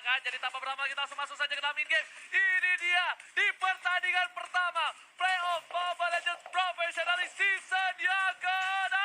kan? Jadi tanpa berlama kita langsung masuk saja ke dalam game. Ini dia di pertandingan pertama playoff Mobile Legends Professional Season yang ke-6.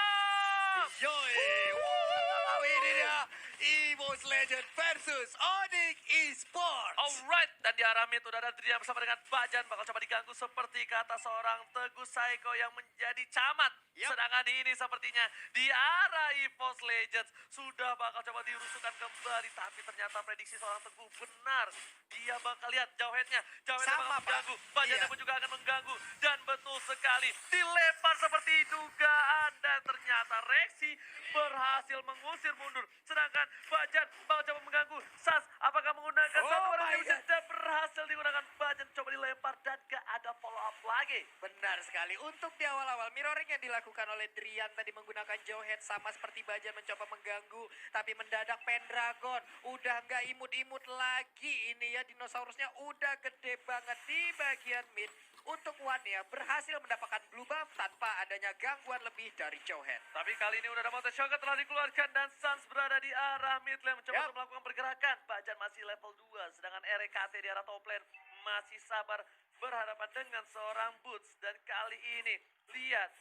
Yoi, wow, ini dia EVOS Legend versus Onyx Esports. Alright, dan di arah mid udah ada Drian bersama dengan Bajan. Bakal coba diganggu seperti kata seorang Teguh Saiko yang menjadi camat. Yup. Sedangkan ini sepertinya di arah EVOS Legends sudah bakal coba dirusuhkan kembali. Tapi ternyata prediksi seorang Teguh benar. Dia bakal lihat jauhheadnya. Jauhheadnya Sama, bakal mengganggu. Bajannya Iya. pun juga akan mengganggu. Dan betul sekali dilempar seperti dugaan. Dan ternyata Rexy berhasil mengusir mundur. Sedangkan Bajan bakal coba mengganggu. Sas, apakah menggunakan Oh satu orang my yang God. dan berhasil digunakan Bajan coba dilempar dan gak ada follow up lagi. Benar sekali. Untuk di awal-awal mirroring yang dilakukan oleh Drian tadi menggunakan Jawhead sama seperti Bajan mencoba mengganggu. Tapi mendadak Pendragon udah nggak imut-imut lagi. Ini ya dinosaurusnya udah gede banget di bagian mid. Untuk Wania berhasil mendapatkan blue buff tanpa adanya gangguan lebih dari Jawhead. Tapi kali ini udah ada Mountain Shocker telah dikeluarkan dan Sans berada di arah mid lane mencoba Yap. untuk melakukan pergerakan. Bajan masih level 2 sedangkan RKT di arah top lane masih sabar berhadapan dengan seorang Boots. Dan kali ini lihat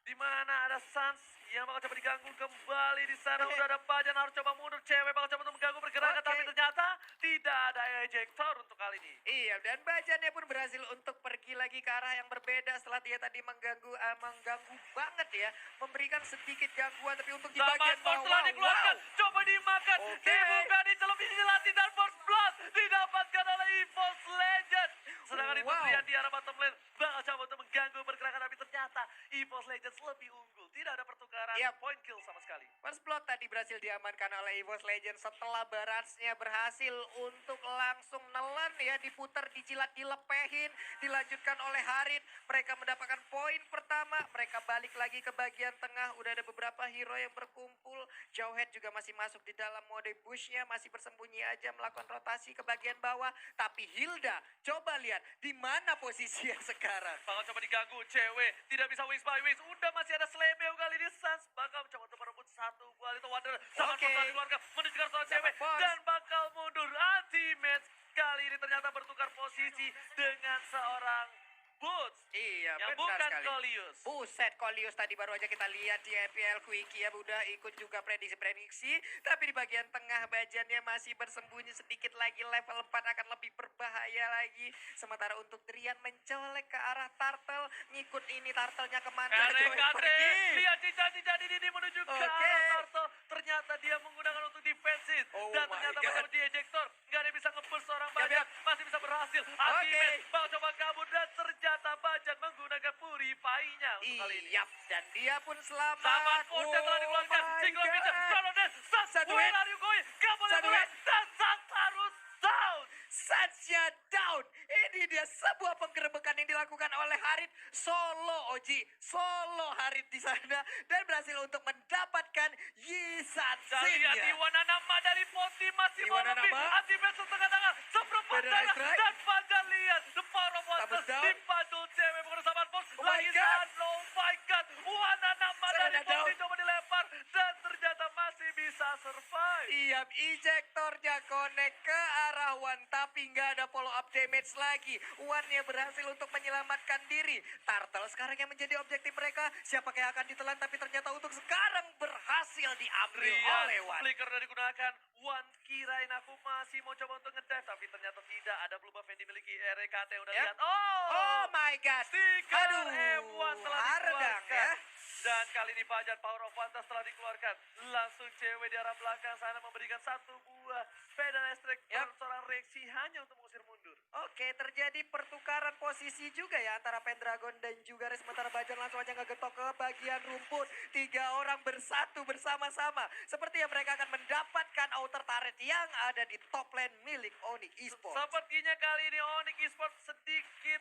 di mana ada Sans yang bakal coba diganggu kembali di sana. Udah ada Bajan harus coba mundur, cewek bakal coba untuk mengganggu pergerakan tapi ternyata tidak ada ejector untuk kali ini. Iya, dan Bajannya pun berhasil untuk pergi lagi ke arah yang berbeda setelah dia tadi mengganggu banget ya, memberikan sedikit gangguan tapi untuk di Zaman bagian Force bawah. telah dikeluarkan, coba dimakan, Oke. dibuka, dicelup, dilatih dan Force Blast didapatkan oleh EVOS Legends. Sedangkan itu Wow. Drian di arah bottom lane bakal coba untuk mengganggu pergerakan tapi ternyata EVOS Legends lebih unggul. Tidak ada pertukaran Yap. point kill sama sekali. First blood tadi berhasil diamankan oleh EVOS Legends setelah Baratsnya berhasil untuk langsung nelen ya, diputar, dijilat, dilepehin, dilanjutkan oleh Harit. Mereka mendapatkan poin pertama, mereka balik lagi ke bagian tengah, udah ada beberapa hero yang berkumpul. Jawhead juga masih masuk di dalam mode bushnya, masih bersembunyi aja melakukan rotasi ke bagian bawah. Tapi Hilda, coba lihat di mana posisinya sekarang. Bakal coba diganggu, cewek tidak bisa wings by wings. Udah masih ada Slebeo kali ini. Sans bakal coba untuk merebut satu buah itu Wonder. Zaman Oke. Force telah dikeluarkan menunjukkan seorang Zaman cewek Force. dan bakal mundur. Ultimate kali ini ternyata bertukar posisi dengan seorang Boots. Iya, Yang benar bukan sekali. Kolius. Buset, Kolius tadi baru aja kita lihat di FPL Quickie ya, udah ikut juga prediksi-prediksi. Tapi di bagian tengah Bajannya masih bersembunyi sedikit lagi, level 4 akan lebih berbahaya lagi. Sementara untuk Drian mencolek ke arah Turtle, ngikut ini Turtle-nya kemana? Joy RKT, pergi. lihat cincang-cincang ini menuju ke Oke. arah Turtle. Ternyata dia menggunakan untuk defensif. Oh Dan my ternyata God. masih di ejector. Nggak ada yang bisa nge-push seorang Yap, Bajan. yap. Masih bisa berhasil. Ultimate, bakal coba kabur dan ternyata Bajan menggunakan purify-nya untuk kali ini. Iya, dan dia pun selamat. Zaman Force telah dikeluarkan. my Single God. Vision, Chrono Dance, Sans, Satu where hit. are you going? Gak boleh Satu boleh. hit. Dan Sans harus down. Sansnya down. Ini dia sebuah penggerebekan yang dilakukan oleh Harit. Solo Oji, solo Harit di sana. Dan berhasil untuk mendapatkan Yisan Dan lihat Iwana Nama dari Poti masih mau Iwana lebih. Nama. Anti-match setengah tangan. Seperempat Bener, darah. strike. Dan Fajar lihat. The power of Wonder. Thumbs down. Dipandu cewek menggunakan Saban Force. Oh my Lagi God. San. Oh my God. Iwana Nama dari Setengah Poti down. coba dilempar. Dan ternyata masih bisa survive. Iya, ejektornya connect ke arah Wan, tapi nggak ada follow up damage lagi. Wan-nya berhasil untuk menyelamatkan diri. Turtle sekarang yang menjadi objektif mereka. Siapa yang akan ditelan, tapi ternyata untuk sekarang berhasil diambil oleh Wan. Flicker udah digunakan. Wan kirain aku masih mau coba untuk nge-dive. Tapi ternyata tidak. Ada blue buff yang dimiliki RKT. Udah Yep. lihat. Oh. Oh my God. Stiker Aduh, M1 telah hardang dikeluarkan. ya. Dan kali ini Fajar Power of Fantas telah dikeluarkan. Langsung cewek di arah belakang sana memberikan satu buah pedal listrik Yap. seorang Rexy hanya untuk mengusir mundur. Oke, terjadi pertukaran posisi juga ya antara Pendragon dan juga Res. Sementara Bajan langsung aja ngegetok ke bagian rumput. 3 orang bersatu bersama-sama. Seperti yang mereka akan mendapatkan outer turret yang ada di top lane milik Onyx Esports. Sepertinya kali ini Onyx Esports sedikit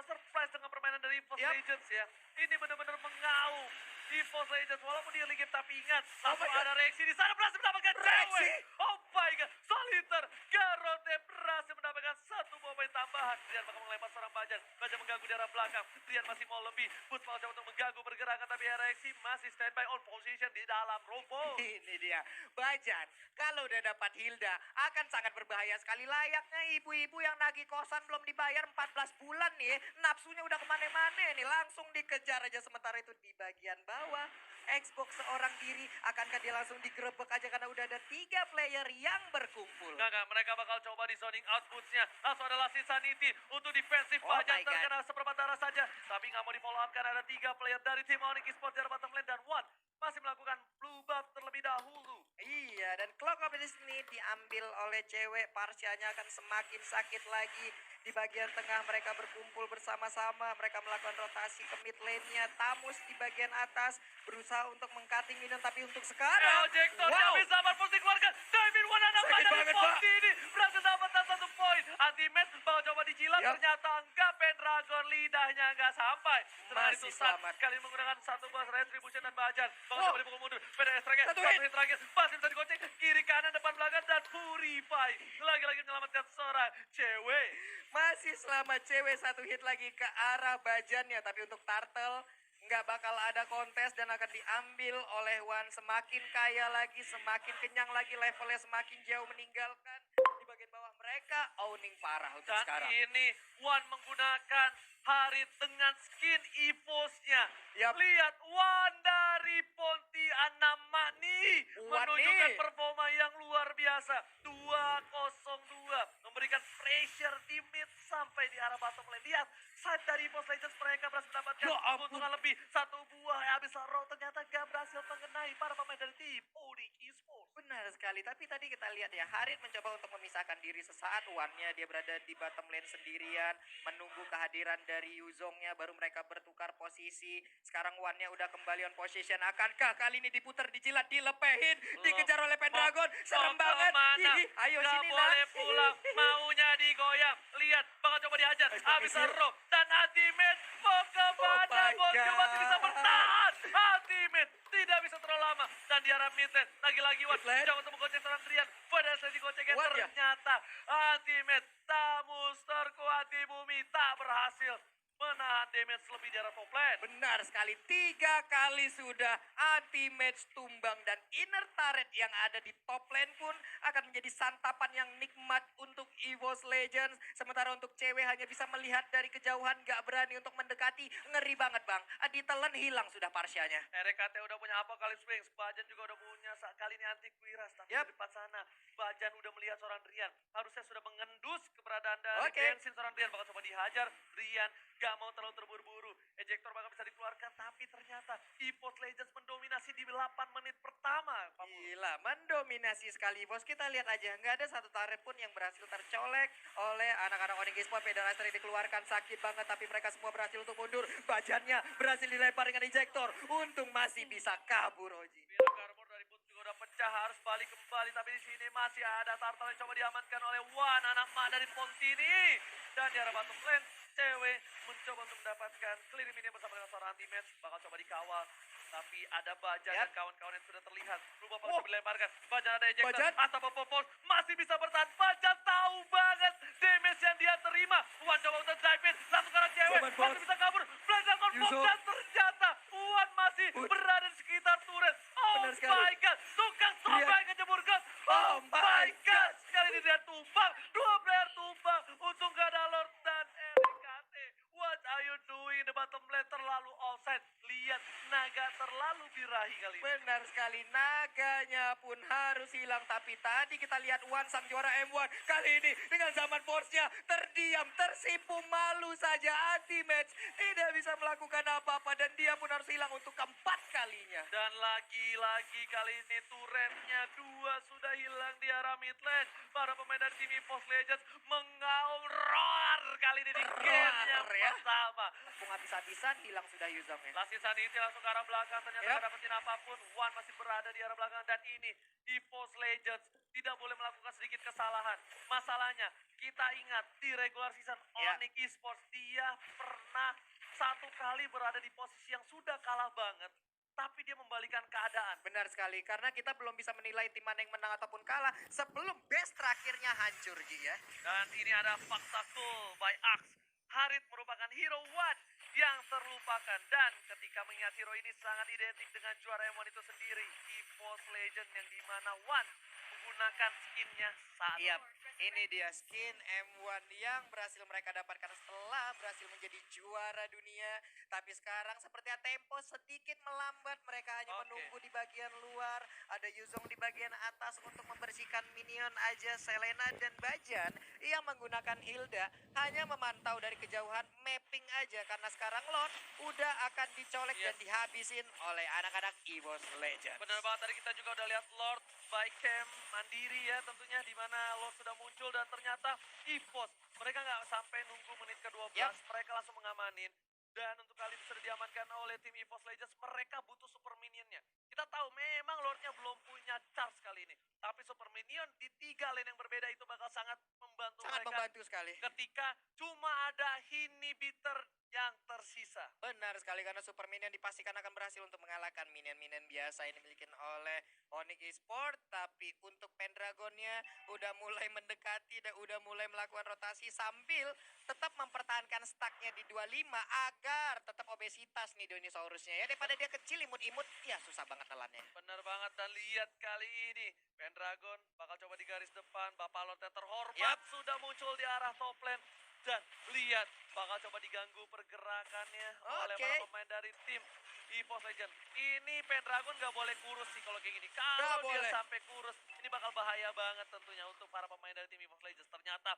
surprise dengan permainan dari EVOS Yap. Legends ya. Ini benar-benar mengaum EVOS Legends walaupun dia league tapi ingat langsung my God. ada Rexy di sana berhasil mendapatkan Rexy. cewek. Oh my God, Soliter Garote berhasil mendapatkan satu buah poin tambahan. Rian bakal melempar seorang Bajan. Bajan mengganggu di arah belakang. Rian masih mau lebih. Boots bakal coba untuk mengganggu pergerakan, tapi RXC masih standby on position di dalam rumput. Ini dia, Bajan. Kalau udah dapat Hilda, akan sangat berbahaya sekali. Layaknya ibu-ibu yang nagih kosan belum dibayar 14 bulan nih. Nafsunya udah kemana-mana nih. Langsung dikejar aja, sementara itu di bagian bawah. Xbox seorang diri, akankah dia langsung digerebek aja karena udah ada 3 player yang berkumpul. Enggak, mereka bakal coba di zoning out boots-nya. Langsung ada Lasin Sanity untuk defensif. Oh Bajan my God. terkena seperempat darah saja. Tapi nggak mau di follow up karena ada 3 player dari tim Onyx Esports di arah bottom lane. Dan One masih melakukan blue buff terlebih dahulu. Iya, dan clock of destiny diambil oleh cewek. Parsianya akan semakin sakit lagi. Di bagian tengah mereka berkumpul bersama-sama. Mereka melakukan rotasi ke mid lane-nya. Tamus di bagian atas berusaha untuk meng-cutting minion, tapi untuk sekarang, Ejector wow, bisa berfungsi keluarkan. David Wan anak Sakit dari banget, Ponti ini berhasil dapatkan 1 poin. Anti-match bakal coba dijilat, Yup. ternyata enggak. Pendragon lidahnya enggak sampai. Setelah Masih itu Sun selamat. kali ini menggunakan 1 buah retribution dan Bajan. Bakal Wow. coba dipukul mundur. PDS terakhir, Satu satu hit. hit terakhir. Masih bisa digocek kiri kanan depan belakang dan Purify lagi-lagi menyelamatkan seorang cewek. masih selamat cewek. 1 hit lagi ke arah Bajannya, tapi untuk Turtle nggak bakal ada kontes dan akan diambil oleh Wan. Semakin kaya lagi, semakin kenyang lagi, levelnya semakin jauh meninggalkan. Di bagian bawah mereka owning parah untuk Dan sekarang. ini Wan menggunakan Harit dengan skin EVOS-nya. Yap. Lihat Wan dari Pontianak nih Wan menunjukkan nih. performa yang luar biasa. 2-0-2 memberikan pressure di mid sampai di arah bottom lane. Lihat side dari EVOS Legends, mereka berhasil mendapatkan Ya ampun. keuntungan lebih. 1 buah habis roll ternyata gak berhasil mengenai para pemain dari tim Onyx Esports. Benar sekali, tapi tadi kita lihat ya, Harit mencoba untuk memisahkan diri sesaat. Wannya dia berada di bottom lane sendirian, menunggu kehadiran dari Yuzongnya, baru mereka bertukar posisi. Sekarang Wannya udah kembali on position. Akankah kali ini diputar, dijilat, dilepehin, dikejar oleh Pendragon? Serem Mau banget. kemana? Ih, ayo Gak sini boleh nak. pulang, maunya digoyang. Lihat, bakal coba dihajar. Nice, Habis nice. roll dan ultimate. Mau kemana? my Bosku masih bisa God. bertahan. Ultimate tidak bisa terlalu lama. Dan di arah mid lane, lagi-lagi Wan. Mid lane. Jangan untuk menggocek seorang Trian. Padahal saya digoceknya Wan ya? ternyata ultimate. Tamus terkuat di bumi tak berhasil menahan damage lebih di arah top lane. Benar sekali, 3 kali sudah anti-match tumbang, dan inner turret yang ada di top lane pun akan menjadi santapan yang nikmat untuk EVOS Legends. Sementara untuk cewek hanya bisa melihat dari kejauhan, gak berani untuk mendekati. Ngeri banget bang, ditelan hilang sudah Parsianya. RKT udah punya apa kali Swings, Bajan juga udah punya kali ini anti kuiras. Tapi Yap. di depan sana, Bajan udah melihat seorang Rian. Harusnya sudah mengendus keberadaan dari Oke. bensin seorang Rian. Bakal coba dihajar, Rian gak mau terlalu terburu-buru. Ejector bakal bisa dikeluarkan, tapi ternyata EVOS Legends mendominasi di 8 menit pertama. Gila, mendominasi sekali bos. Kita lihat aja, nggak ada satu turret pun yang berhasil tercolek oleh anak-anak Onyx Esports. Pedalaster dikeluarkan, sakit banget, tapi mereka semua berhasil untuk mundur. Bajannya berhasil dilempar dengan injektor. Untung masih bisa kabur, Oji. Biar Garbor dari Boots juga udah pecah, harus balik kembali. Tapi di sini masih ada Turtle yang coba diamankan oleh Wan, anak mak dari Pontini. Dan di arah bottom lane, cewek mencoba untuk mendapatkan clear minion bersama dengan seorang anti-match. Bakal coba dikawal. Tapi ada Bajan Yap. dan kawan-kawan yang sudah terlihat. Berubah bakal Wow. coba dilemparkan. Bajan ada ejector. Bajan. Atau Popopos masih bisa bertahan. Bajan tahu banget damage yang dia terima. Wan coba untuk dive in. Langsung ke arah cewek. Sobat Masih Bos. bisa kabur. Blender Yusuf. dan ternyata Wan masih Uy. berada di sekitar turret. Oh Benar sekali. my god. Tukang sobek kejebur gas. Oh Oh my my god. Sekali ini dia tumbang. 2 player tumbang. Untung gak ada Lord dan RKT. What are you doing? The bottom lane terlalu offside. Lihat naga terlalu birahi kali ini. Benar sekali, naganya pun harus hilang. Tapi tadi kita lihat Wan sang juara M1. Kali ini dengan zaman force-nya terdiam, tersipu, malu saja. Anti-match tidak bisa melakukan apa-apa, dan dia pun harus hilang untuk keempat kalinya. Dan lagi-lagi kali ini turretnya 2 sudah hilang di arah mid lane. Para pemain dari tim EVOS Legends mengaum roar kali ini di game yang ya. pertama. Mumpung habis-habisan, hilang sudah Yuzongnya. Lasin Sanity langsung ke arah belakang, ternyata Yap. gak dapetin apapun. Wan masih berada di arah belakang dan ini EVOS Legends tidak boleh melakukan sedikit kesalahan. Masalahnya kita ingat di regular season Ya. Onyx Esports dia pernah 1 kali berada di posisi yang sudah kalah banget. tapi dia membalikan keadaan. Benar sekali, karena kita belum bisa menilai tim mana yang menang ataupun kalah sebelum base terakhirnya hancur, Gi ya. Dan ini ada fakta cool by Axe. Harit merupakan hero one yang terlupakan. Dan ketika mengingat hero ini sangat identik dengan juara M1 itu sendiri. EVOS Legend yang dimana One menggunakan skinnya saat Yap, ini dia skin M1 yang berhasil mereka dapatkan setelah berhasil menjadi juara dunia. Tapi sekarang sepertinya tempo sedikit melambat. Mereka hanya Oke. menunggu di bagian luar. Ada Yuzong di bagian atas untuk membersihkan minion aja. Selena dan Bajan yang menggunakan Hilda hanya memantau dari kejauhan mapping aja. Karena sekarang Lord udah akan dicolek Yes. dan dihabisin oleh anak-anak EVOS Legends. Benar banget, tadi kita juga udah lihat Lord by Cam mandiri ya tentunya, di mana Lord sudah muncul dan ternyata EVOS mereka nggak sampai nunggu menit ke-12, Yap. mereka langsung mengamanin. Dan untuk kali ini sudah diamankan oleh tim EVOS Legends, mereka butuh super minionnya. Kita tahu memang Lordnya belum punya charge kali ini, tapi super minion di 3 lane yang berbeda itu bakal sangat membantu Sangat mereka membantu sekali. ketika cuma ada inhibitor yang tersisa. Benar sekali, karena super minion dipastikan akan berhasil untuk mengalahkan minion-minion biasa yang dimiliki oleh Onyx Esports. Tapi untuk Pendragonnya udah mulai mendekati dan udah mulai melakukan rotasi sambil tetap mempertahankan stacknya di 25 agar tetap obesitas nih Dinosaurusnya ya. Daripada dia kecil imut-imut, ya susah banget nelannya. Benar banget, dan lihat kali ini Pendragon bakal coba di garis depan. Bapak Lord yang terhormat Yap. sudah muncul di arah top lane. Dan lihat bakal coba diganggu pergerakannya oleh Oke. para pemain dari tim EVOS Legend. Ini Pendragon nggak boleh kurus sih kalau kayak gini. Nggak Kalau dia boleh. sampai kurus, ini bakal bahaya banget tentunya untuk para pemain dari tim EVOS Legends. Ternyata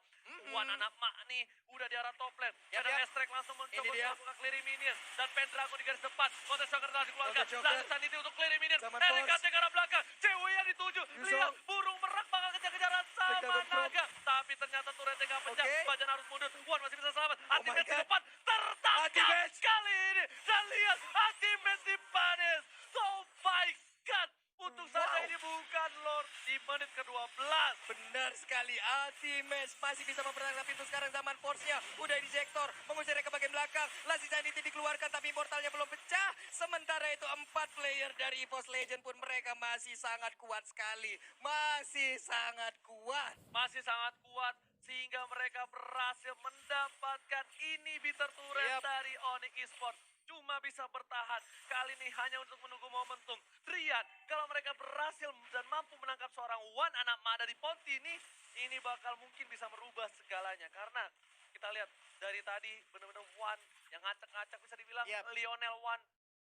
Wan anak mak nih udah di arah top lane. Yap, Ada yap. Estrek langsung mencoba Ini dia. melakukan clearing minion. Dan Pendragon di garis depan. Counter Shocker telah dikeluarkan. Counter Shocker. Lalu Sanity untuk clearing minion. Zaman RKT Force. ke arah belakang. Cewek yang dituju. Yuzong. Lihat burung merak bakal kejar-kejaran sama Spectacle Pro. naga. Tapi ternyata turretnya nggak pecah. Oke. Bajan harus mundur. Wan masih bisa selamat. Oh Ultimate my di God. depan. Tertangkap Ultimate. kali ini. Dan lihat Ultimate dipanis. Oh my God. Untuk saja ini bukan Lord di menit ke-12. Benar sekali, Ultimate masih bisa mempertahankan pintu sekarang. Zaman Force-nya udah injektor, mengusirnya ke bagian belakang. Lazi Sanity dikeluarkan tapi Immortalnya belum pecah. Sementara itu 4 player dari EVOS Legend pun mereka masih sangat kuat sekali. Masih sangat kuat. Masih sangat kuat sehingga mereka berhasil mendapatkan inhibitor turret Yap. dari Onyx Esports. Cuma bisa bertahan kali ini hanya untuk menunggu momentum. Rian, kalau mereka berhasil dan mampu menangkap seorang Wan anak Mada di Ponti ini bakal mungkin bisa merubah segalanya. Karena kita lihat dari tadi benar-benar Wan yang ngacak-ngacak, bisa dibilang Yap. Lionel Wan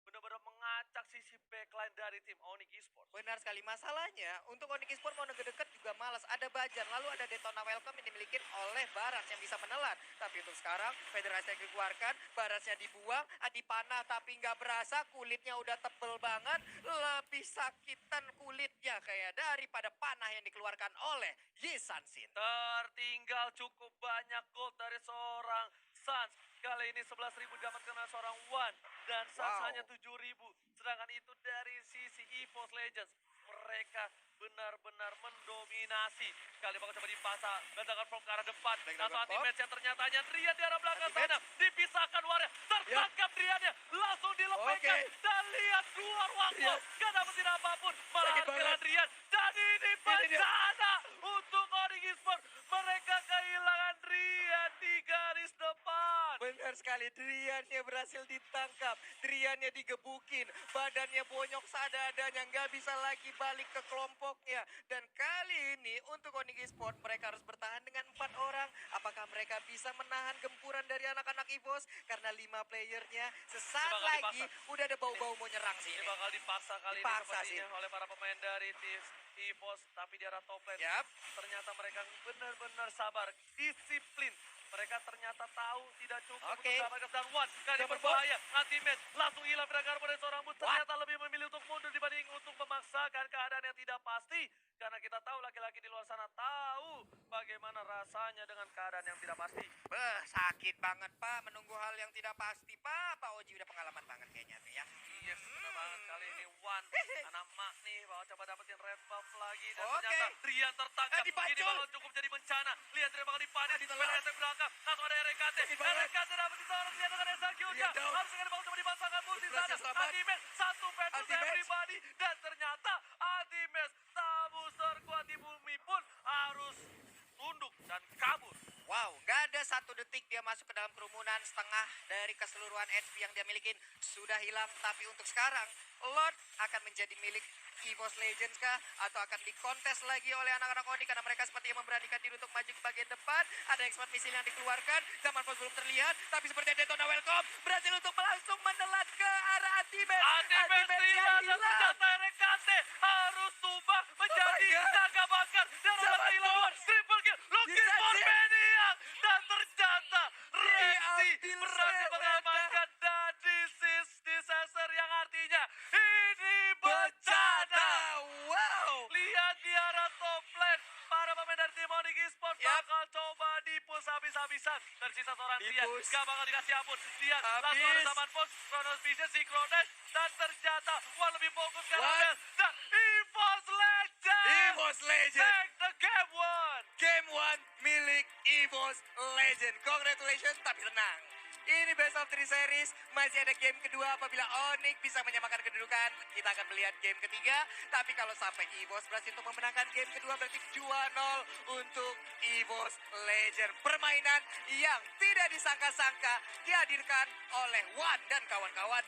benar-benar mengacak sisi backline dari tim Onyx Esports. Benar sekali, masalahnya untuk Onyx Esports mau deket-deket juga malas. Ada Bajan, lalu ada Daytona Welcome yang dimiliki oleh Barats yang bisa menelan. Tapi untuk sekarang Federasi yang dikeluarkan, Baratsnya dibuang, dipanah tapi nggak berasa, kulitnya udah tebel banget. Lebih sakitan kulitnya kayak daripada panah yang dikeluarkan oleh Yi Sansin. Tertinggal cukup banyak gold dari seorang Suns. Kali ini 11.000 didapatkan oleh seorang Wan. Dan Suns Wow. hanya 7.000. Sedangkan itu dari sisi EVOS Legends. Mereka benar-benar mendominasi. Kali bakal coba dipasang. Ledakan from ke arah depan. Baik, Langsung Dragon anti-match yang ternyata hanya Drian di arah belakang Anti-match. sana. Dipisahkan Warrior. Tertangkap Driannya. Langsung dilepaskan. Oke. Dan lihat keluar waktu. Drian. Gak dapetin apapun. Malah Sakit kena banget. Drian. Dan ini dia. bencana untuk Onyx Esports. Mereka kehilangan Drian di garis depan. Benar sekali, Driannya berhasil ditangkap. Driannya digebukin, badannya bonyok seadanya, nggak bisa lagi balik ke kelompoknya. Dan kali ini untuk Onyx Esports mereka harus bertahan dengan 4 orang. Apakah mereka bisa menahan gempuran dari anak-anak EVOS? Karena 5 playernya sesaat Ini bakal lagi udah ada bau-bau mau nyerang sih Ini ini. bakal dipaksa kali Dipaksa ini sepertinya oleh para pemain dari tim EVOS. Tapi di arah top lane, Yap. ternyata mereka benar-benar sabar, disiplin. Mereka ternyata tahu tidak cukup Oke. untuk mendapatkan dan One kali Double berbahaya. Anti-match langsung hilang Dragar pada seorang Boots. What? Ternyata lebih memilih untuk mundur dibanding untuk memaksakan keadaan yang tidak pasti. Karena kita tahu laki-laki di luar sana tahu bagaimana bagaimana rasanya dengan keadaan yang tidak pasti. Beh, sakit banget Pak menunggu hal yang tidak pasti Pak. Pak Oji udah pengalaman banget kayaknya tuh ya. Yes, benar banget kali ini Wan. Anak mak nih bakal coba dapetin red buff lagi. Dan Oke. ternyata Rian tertangkap. Dipacul. Ini bakal cukup jadi bencana. Lihat dia bakal dipanis. Ditelan. Di belakang. Langsung ada RKT. RKT dapat disorot. Lihat dengan Esakyunya. Lihat dong. Harus dengan bakal coba dipasangkan boost di Berhasil sana. selamat. Antimes. Satu versus Anti-match. everybody. Dan ternyata Antimes tamu terkuat di bumi pun harus tunduk dan kabur. Wow, nggak ada 1 detik dia masuk ke dalam kerumunan. Setengah dari keseluruhan HP yang dia milikin sudah hilang. Tapi untuk sekarang, Lord akan menjadi milik EVOS Legends kah? Atau akan dikontes lagi oleh anak-anak Onyx? Karena mereka sepertinya memberanikan diri untuk maju ke bagian depan. Ada expert missile yang dikeluarkan. Zaman pos belum terlihat. Tapi seperti Daytona Welcome berhasil untuk langsung menelan ke arah Antimes. Antimes yang Rian dan hilang. ternyata RKT harus tumbang menjadi God. naga bakar. Dan Sama ada kehilangan Force. triple kill. Looking Bisa for sih. Maniac. Dan ternyata Rexy Diambil berhasil mereka. mengamankan dan disaster yang artinya ini bencana. Wow. Lihat di arah top lane. Para pemain dari tim Onyx Esports Yap. bakal coba dipus habis-habisan. Tersisa seorang Rian. Dipus. Gak bakal dikasih ampun. Lihat Habis. langsung ada Saman Pos. Kronos Vision, Synchronized. Dan ternyata Wan lebih fokus ke Wan. Ravel. Dan EVOS Legends. EVOS Legend. Take the game one. Game 1 milik EVOS Legend. Congratulations, tapi tenang. Ini best of 3 series. Masih ada game kedua apabila Onyx bisa menyamakan kedudukan. Kita akan melihat game ketiga. Tapi kalau sampai EVOS berhasil untuk memenangkan game kedua berarti 2-0 untuk EVOS Legend. Permainan yang tidak disangka-sangka dihadirkan oleh Wan dan kawan-kawan.